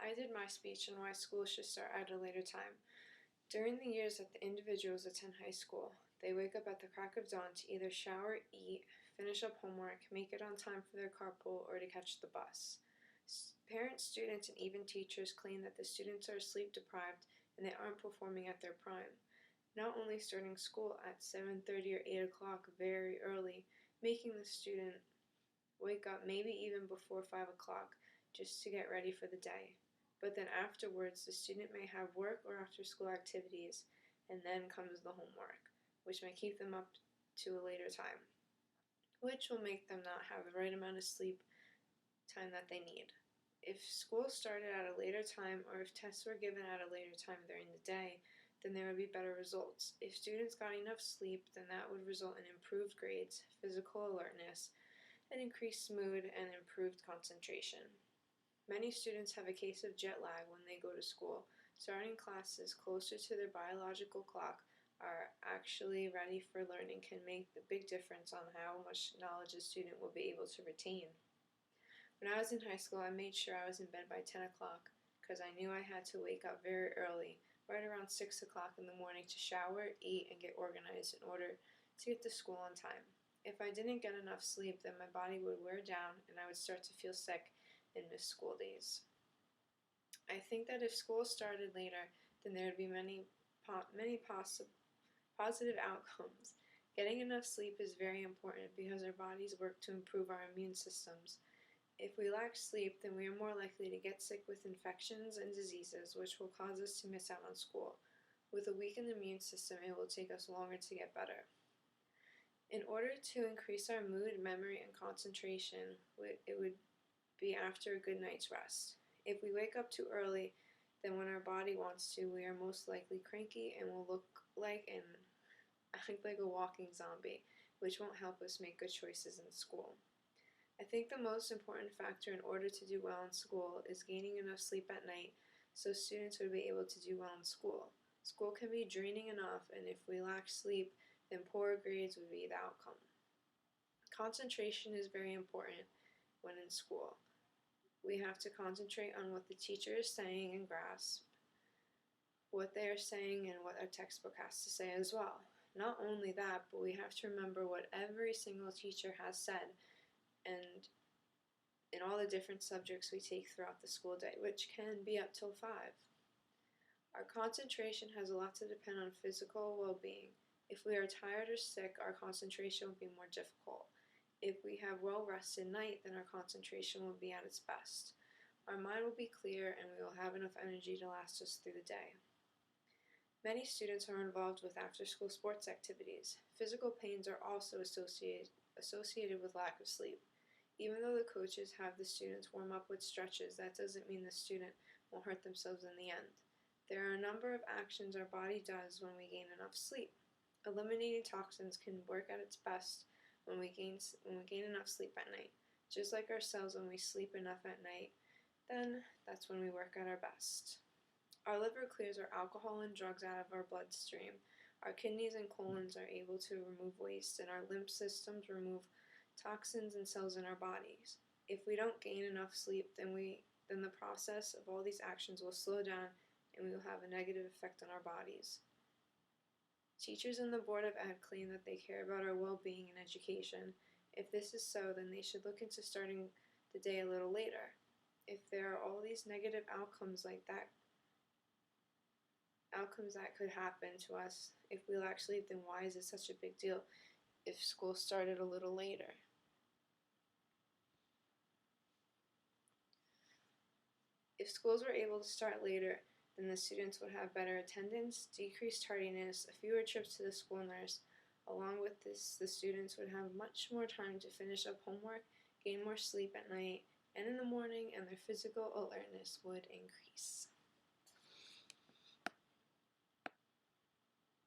I did my speech on why school should start at a later time. During the years that the individuals attend high school, they wake up at the crack of dawn to either shower, eat, finish up homework, make it on time for their carpool, or to catch the bus. Parents, students, and even teachers claim that the students are sleep deprived and they aren't performing at their prime. Not only starting school at 7:30 or 8 o'clock very early, making the student wake up maybe even before 5 o'clock just to get ready for the day. But then afterwards, the student may have work or after school activities, and then comes the homework, which may keep them up to a later time, which will make them not have the right amount of sleep time that they need. If school started at a later time or if tests were given at a later time during the day, then there would be better results. If students got enough sleep, then that would result in improved grades, physical alertness, and increased mood and improved concentration. Many students have a case of jet lag when they go to school. Starting classes closer to their biological clock are actually ready for learning can make a big difference on how much knowledge a student will be able to retain. When I was in high school, I made sure I was in bed by 10 o'clock because I knew I had to wake up very early, right around 6 o'clock in the morning, to shower, eat, and get organized in order to get to school on time. If I didn't get enough sleep, then my body would wear down and I would start to feel sick and miss school days. I think that if school started later, then there would be many positive outcomes. Getting enough sleep is very important because our bodies work to improve our immune systems. If we lack sleep, then we are more likely to get sick with infections and diseases, which will cause us to miss out on school. With a weakened immune system, it will take us longer to get better. In order to increase our mood, memory, and concentration, it would be after a good night's rest. If we wake up too early, then when our body wants to, we are most likely cranky and will look like and act like a walking zombie, which won't help us make good choices in school. I think the most important factor in order to do well in school is gaining enough sleep at night so students would be able to do well in school. School can be draining enough, and if we lack sleep, then poor grades would be the outcome. Concentration is very important when in school. We have to concentrate on what the teacher is saying and grasp what they are saying and what our textbook has to say as well. Not only that, but we have to remember what every single teacher has said and in all the different subjects we take throughout the school day, which can be up till 5. Our concentration has a lot to depend on physical well-being. If we are tired or sick, our concentration will be more difficult. If we have well-rested night, then our concentration will be at its best. Our mind will be clear and we will have enough energy to last us through the day. Many students are involved with after-school sports activities. Physical pains are also associated with lack of sleep. Even though the coaches have the students warm up with stretches, that doesn't mean the student won't hurt themselves in the end. There are a number of actions our body does when we gain enough sleep. Eliminating toxins can work at its best when we gain enough sleep at night. Just like our cells, when we sleep enough at night, then that's when we work at our best. Our liver clears our alcohol and drugs out of our bloodstream. Our kidneys and colons are able to remove waste, and our lymph systems remove toxins and cells in our bodies. If we don't gain enough sleep, then the process of all these actions will slow down and we will have a negative effect on our bodies. Teachers and the Board of Ed claim that they care about our well-being and education. If this is so, then they should look into starting the day a little later. If there are all these negative outcomes that could happen to us if we lack sleep, then why is it such a big deal if school started a little later? If schools were able to start later, then the students would have better attendance, decreased tardiness, fewer trips to the school nurse. Along with this, the students would have much more time to finish up homework, gain more sleep at night and in the morning, and their physical alertness would increase.